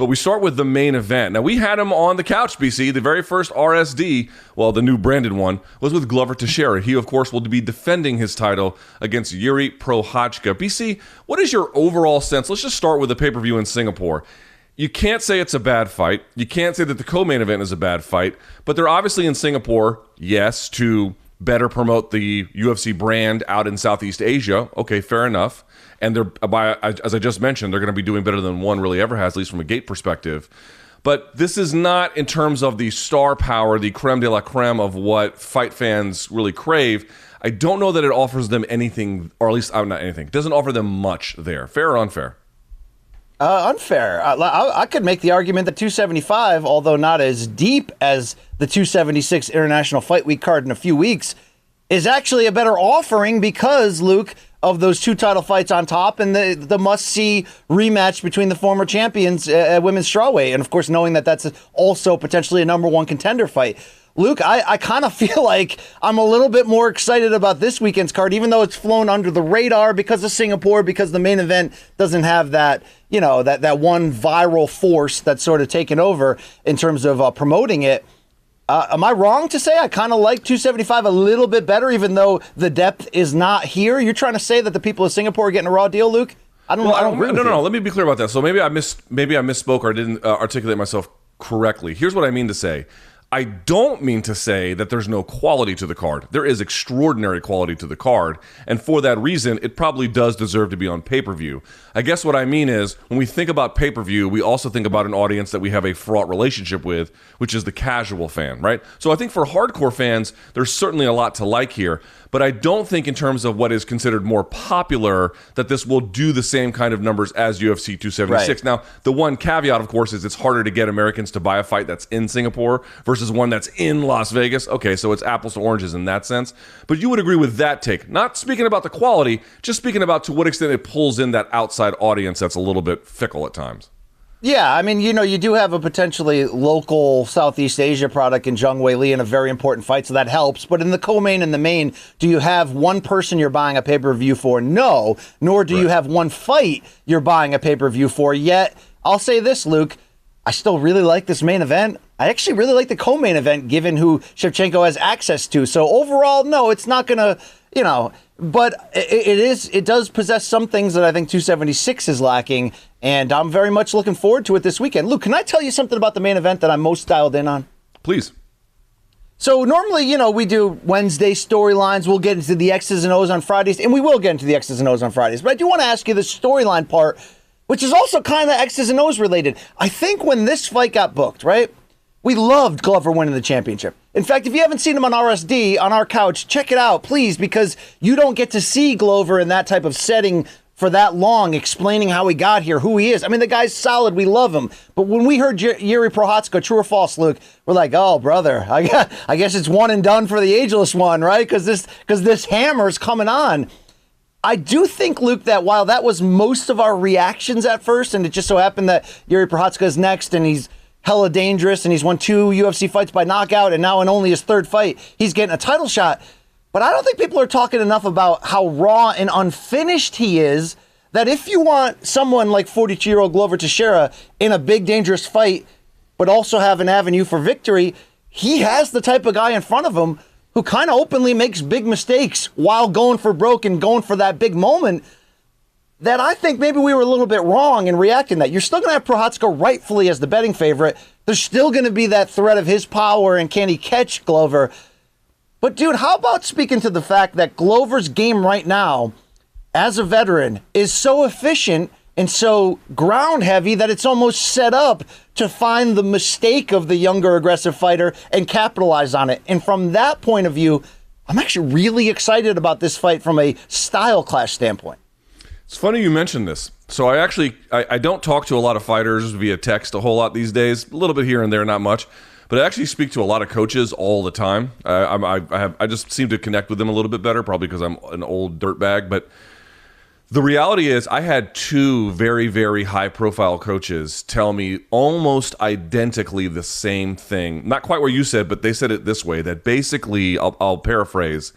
But we start with the main event. Now, we had him on the couch, BC. The very first RSD, well, the new branded one, was with Glover Teixeira. He, of course, will be defending his title against Jiri Prochazka. BC, what is your overall sense? Let's just start with the pay-per-view in Singapore. You can't say it's a bad fight. You can't say that the co-main event is a bad fight. But they're obviously in Singapore, yes, to better promote the UFC brand out in Southeast Asia. Okay, fair enough. And they're, as I just mentioned, they're going to be doing better than one really ever has, at least from a gate perspective. But this is not in terms of the star power, the creme de la creme of what fight fans really crave. I don't know that it offers them anything, or at least not anything. It doesn't offer them much there. Fair or unfair? Unfair. I could make the argument that 275, although not as deep as the 276 International Fight Week card in a few weeks, is actually a better offering because, Luke, of those two title fights on top and the must-see rematch between the former champions at women's strawweight. And, of course, knowing that that's also potentially a number one contender fight. Luke, I kind of feel like I'm a little bit more excited about this weekend's card, even though it's flown under the radar because of Singapore, because the main event doesn't have that, that one viral force that's sort of taken over in terms of promoting it. Am I wrong to say I kind of like 275 a little bit better, even though the depth is not here? You're trying to say that the people of Singapore are getting a raw deal, Luke? I don't agree with you. No. Let me be clear about that. So maybe I misspoke or didn't articulate myself correctly. Here's what I mean to say. I don't mean to say that there's no quality to the card. There is extraordinary quality to the card, and for that reason, it probably does deserve to be on pay-per-view. I guess what I mean is, when we think about pay-per-view, we also think about an audience that we have a fraught relationship with, which is the casual fan, right? So I think for hardcore fans, there's certainly a lot to like here, but I don't think in terms of what is considered more popular that this will do the same kind of numbers as UFC 276. Right. Now, the one caveat, of course, is it's harder to get Americans to buy a fight that's in Singapore versus one that's in Las Vegas. Okay, so it's apples to oranges in that sense. But you would agree with that take. Not speaking about the quality, just speaking about to what extent it pulls in that outside audience that's a little bit fickle at times. Yeah, I mean, you do have a potentially local Southeast Asia product in Zhang Weili in a very important fight, so that helps. But in the co-main and the main, do you have one person you're buying a pay-per-view for? No. Nor do you have one fight you're buying a pay-per-view for. Yet, I'll say this, Luke, I still really like this main event. I actually really like the co-main event, given who Shevchenko has access to. So overall, no, it's not going to, but it does possess some things that I think 276 is lacking, and I'm very much looking forward to it this weekend. Luke, can I tell you something about the main event that I'm most dialed in on? Please. So normally, we do Wednesday storylines. We'll get into the X's and O's on Fridays, and we will get into the X's and O's on Fridays. But I do want to ask you the storyline part, which is also kind of X's and O's related. I think when this fight got booked, right, we loved Glover winning the championship. In fact, if you haven't seen him on RSD, on our couch, check it out, please, because you don't get to see Glover in that type of setting for that long, explaining how he got here, who he is. I mean, the guy's solid. We love him. But when we heard Jiri Prochazka, true or false, Luke, we're like, oh, brother, I guess it's one and done for the ageless one, right? Because this hammer's coming on. I do think, Luke, that while that was most of our reactions at first, and it just so happened that Jiri Prochazka is next, and he's hella dangerous, and he's won 2 UFC fights by knockout, and now in only his 3rd fight, he's getting a title shot. But I don't think people are talking enough about how raw and unfinished he is, that if you want someone like 42-year-old Glover Teixeira in a big, dangerous fight, but also have an avenue for victory, he has the type of guy in front of him who kind of openly makes big mistakes while going for broke and going for that big moment, that I think maybe we were a little bit wrong in reacting to that. You're still going to have Prochazka rightfully as the betting favorite. There's still going to be that threat of his power and can he catch Glover. But, dude, how about speaking to the fact that Glover's game right now, as a veteran, is so efficient and so ground heavy that it's almost set up to find the mistake of the younger aggressive fighter and capitalize on it. And from that point of view, I'm actually really excited about this fight from a style clash standpoint. It's funny you mentioned this. So I don't talk to a lot of fighters via text a whole lot these days, a little bit here and there, not much. But I actually speak to a lot of coaches all the time. I just seem to connect with them a little bit better, probably because I'm an old dirtbag. But the reality is I had 2 very, very high-profile coaches tell me almost identically the same thing. Not quite what you said, but they said it this way, that basically, I'll paraphrase,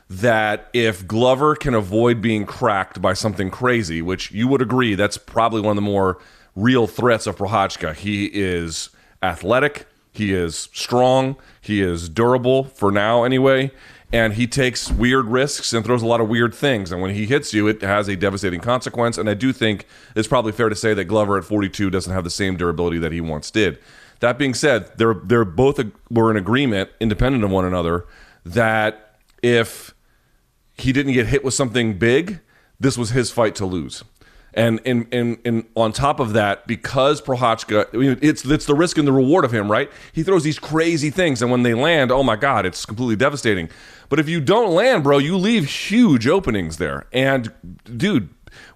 that if Glover can avoid being cracked by something crazy, which you would agree, that's probably one of the more real threats of Prochazka. He is athletic. He is strong. He is durable for now anyway. And he takes weird risks and throws a lot of weird things. And when he hits you, it has a devastating consequence. And I do think it's probably fair to say that Glover at 42 doesn't have the same durability that he once did. That being said, they're both were in agreement, independent of one another, that if he didn't get hit with something big, this was his fight to lose. And on top of that, because Prochazka, it's the risk and the reward of him, right? He throws these crazy things, and when they land, oh my God, it's completely devastating. But if you don't land, bro, you leave huge openings there. And dude,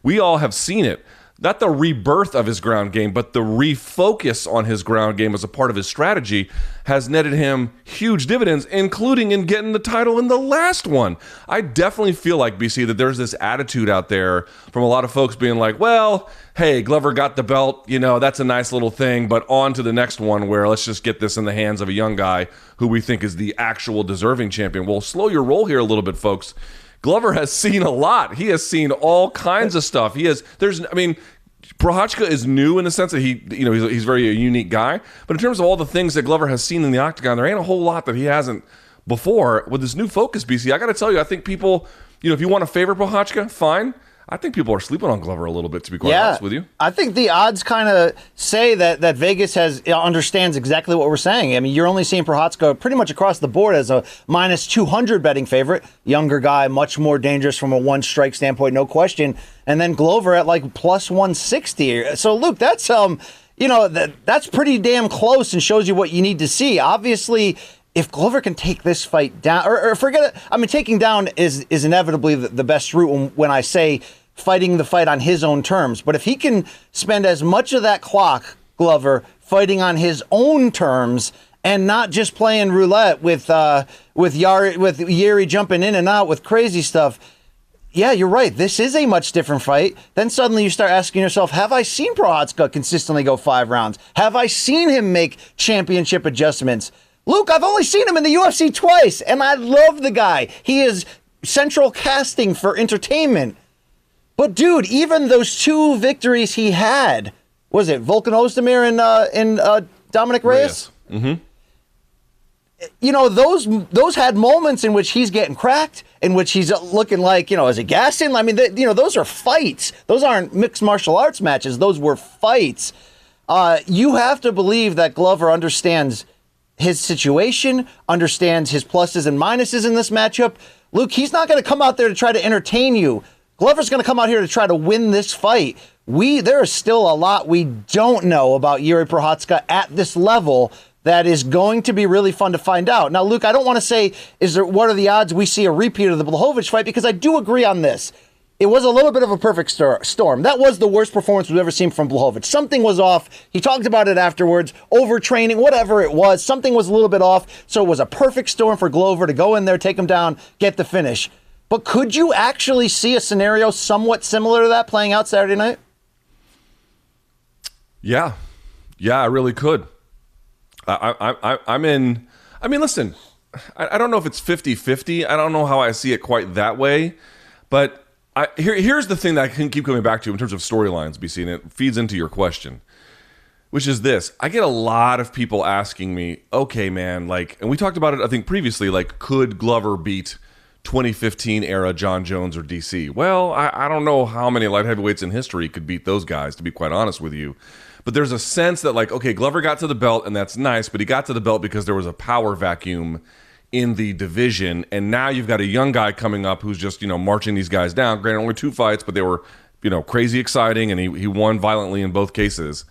we all have seen it. Not the rebirth of his ground game, but the refocus on his ground game as a part of his strategy has netted him huge dividends, including in getting the title in the last one. I definitely feel like, BC, that there's this attitude out there from a lot of folks being like, well, hey, Glover got the belt, that's a nice little thing, but on to the next one where let's just get this in the hands of a young guy who we think is the actual deserving champion. Well, slow your roll here a little bit, folks. Glover has seen a lot. He has seen all kinds of stuff. Prochazka is new in the sense that he's very a unique guy. But in terms of all the things that Glover has seen in the octagon, there ain't a whole lot that he hasn't before. With this new focus, BC, I got to tell you, I think people, if you want to favor Prochazka, fine. I think people are sleeping on Glover a little bit, to be quite honest with you. I think the odds kind of say that Vegas understands exactly what we're saying. I mean, you're only seeing Prochazka pretty much across the board as a minus 200 betting favorite. Younger guy, much more dangerous from a one-strike standpoint, no question. And then Glover at like plus 160. So, Luke, that's that's pretty damn close and shows you what you need to see. Obviously, if Glover can take this fight down, or forget it, I mean, taking down is inevitably the best route when I say fighting the fight on his own terms. But if he can spend as much of that clock, Glover, fighting on his own terms and not just playing roulette with Jiri jumping in and out with crazy stuff, yeah, you're right. This is a much different fight. Then suddenly you start asking yourself, have I seen Prochazka consistently go 5 rounds? Have I seen him make championship adjustments? Luke, I've only seen him in the UFC twice, and I love the guy. He is central casting for entertainment. But dude, even those 2 victories he had, was it Volkan Ozdemir and Dominic Reyes? Mm-hmm. Those had moments in which he's getting cracked, in which he's looking like, is it gassing? I mean, those are fights. Those aren't mixed martial arts matches. Those were fights. You have to believe that Glover understands his situation, understands his pluses and minuses in this matchup. Luke, he's not going to come out there to try to entertain you. Glover's going to come out here to try to win this fight. There is still a lot we don't know about Jiri Prochazka at this level that is going to be really fun to find out. Now, Luke, I don't want to say, what are the odds we see a repeat of the Blachowicz fight, because I do agree on this. It was a little bit of a perfect storm. That was the worst performance we've ever seen from Blachowicz. Something was off. He talked about it afterwards. Overtraining, whatever it was. Something was a little bit off. So it was a perfect storm for Glover to go in there, take him down, get the finish. But could you actually see a scenario somewhat similar to that playing out Saturday night? Yeah, I really could. I'm in. I mean, listen, I don't know if it's 50-50. I don't know how I see it quite that way. But here's the thing that I can keep coming back to in terms of storylines, BC, and it feeds into your question, which is this. I get a lot of people asking me, okay, man, and we talked about it, I think, previously, could Glover beat 2015 era John Jones or DC? Well, I don't know how many light heavyweights in history could beat those guys, to be quite honest with you. But there's a sense that, okay, Glover got to the belt, and that's nice, but he got to the belt because there was a power vacuum in the division, and now you've got a young guy coming up who's just, marching these guys down. Granted, only 2 fights, but they were, crazy exciting, and he won violently in both cases.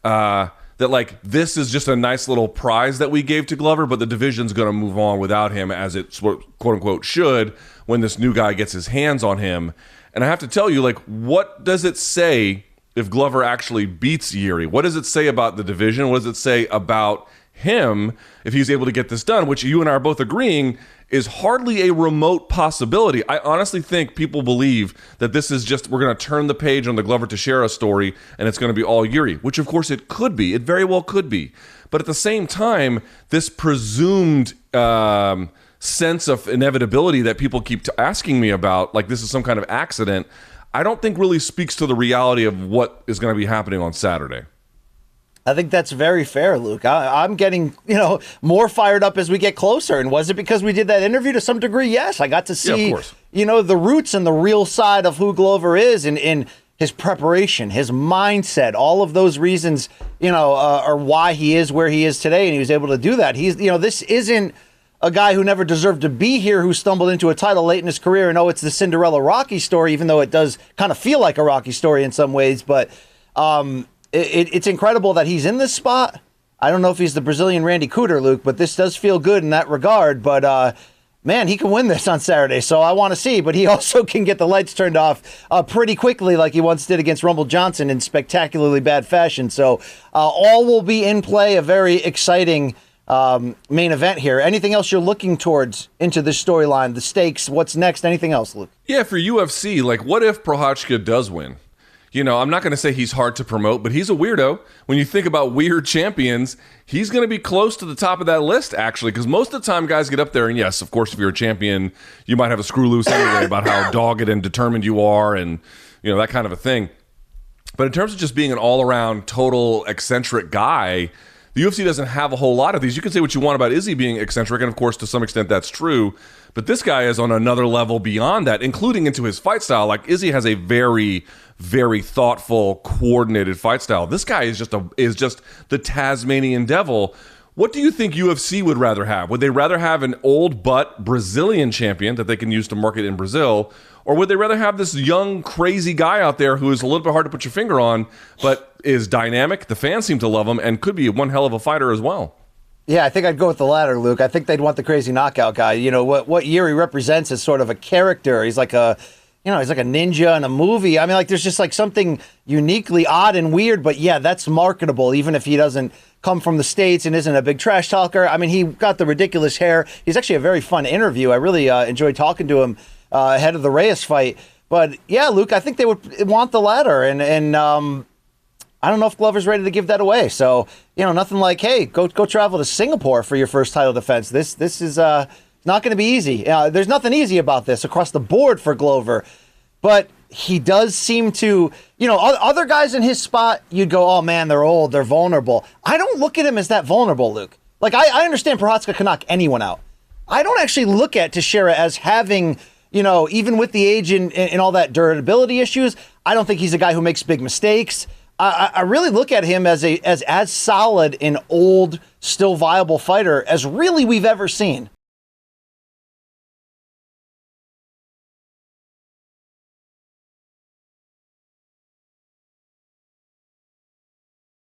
This is just a nice little prize that we gave to Glover, but the division's going to move on without him, as it quote-unquote should, when this new guy gets his hands on him. And I have to tell you, what does it say if Glover actually beats Jiri? What does it say about the division? What does it say about him if he's able to get this done, which you and I are both agreeing is hardly a remote possibility? I honestly think people believe that this is just, we're going to turn the page on the Glover Teixeira story and it's going to be all Jiri, which of course it could be. It very well could be. But at the same time, this presumed sense of inevitability that people keep asking me about, like this is some kind of accident, I don't think really speaks to the reality of what is going to be happening on Saturday. I think that's very fair, Luke. I'm getting, more fired up as we get closer. And was it because we did that interview? To some degree, yes. I got to see, of course. The roots and the real side of who Glover is in his preparation, his mindset, all of those reasons, are why he is where he is today. And he was able to do that. This isn't a guy who never deserved to be here, who stumbled into a title late in his career. And it's the Cinderella Rocky story, even though it does kind of feel like a Rocky story in some ways. But, it's incredible that he's in this spot. I don't know if he's the Brazilian Randy Couture, Luke, but this does feel good in that regard. But, man, he can win this on Saturday, so I want to see. But he also can get the lights turned off pretty quickly like he once did against Rumble Johnson in spectacularly bad fashion. So all will be in play, a very exciting main event here. Anything else you're looking towards into this storyline, the stakes, what's next, anything else, Luke? Yeah, for UFC, what if Prochazka does win? I'm not going to say he's hard to promote, but he's a weirdo. When you think about weird champions, he's going to be close to the top of that list, actually, because most of the time guys get up there, and yes, of course, if you're a champion, you might have a screw loose anyway about how dogged and determined you are and, that kind of a thing. But in terms of just being an all-around, total eccentric guy, the UFC doesn't have a whole lot of these. You can say what you want about Izzy being eccentric, and of course, to some extent, that's true. But this guy is on another level beyond that, including into his fight style. Izzy has a very, very thoughtful, coordinated fight style. This guy is just the Tasmanian devil. What do you think UFC would rather have? Would they rather have an old butt Brazilian champion that they can use to market in Brazil? Or would they rather have this young, crazy guy out there who is a little bit hard to put your finger on, but is dynamic? The fans seem to love him and could be one hell of a fighter as well. Yeah, I think I'd go with the latter, Luke. I think they'd want the crazy knockout guy. What Jiri represents is sort of a character. He's like a ninja in a movie. I mean, there's just something uniquely odd and weird, but yeah, that's marketable, even if he doesn't come from the States and isn't a big trash talker. I mean, he got the ridiculous hair. He's actually a very fun interview. I really enjoyed talking to him ahead of the Reyes fight. But yeah, Luke, I think they would want the latter, and I don't know if Glover's ready to give that away. So, nothing like, hey, go travel to Singapore for your first title defense. This is not going to be easy. There's nothing easy about this across the board for Glover. But he does seem to, other guys in his spot, you'd go, oh, man, they're old, they're vulnerable. I don't look at him as that vulnerable, Luke. I understand Prochazka can knock anyone out. I don't actually look at Teixeira as having, even with the age and all that durability issues, I don't think he's a guy who makes big mistakes. I really look at him as solid an old, still viable fighter as really we've ever seen.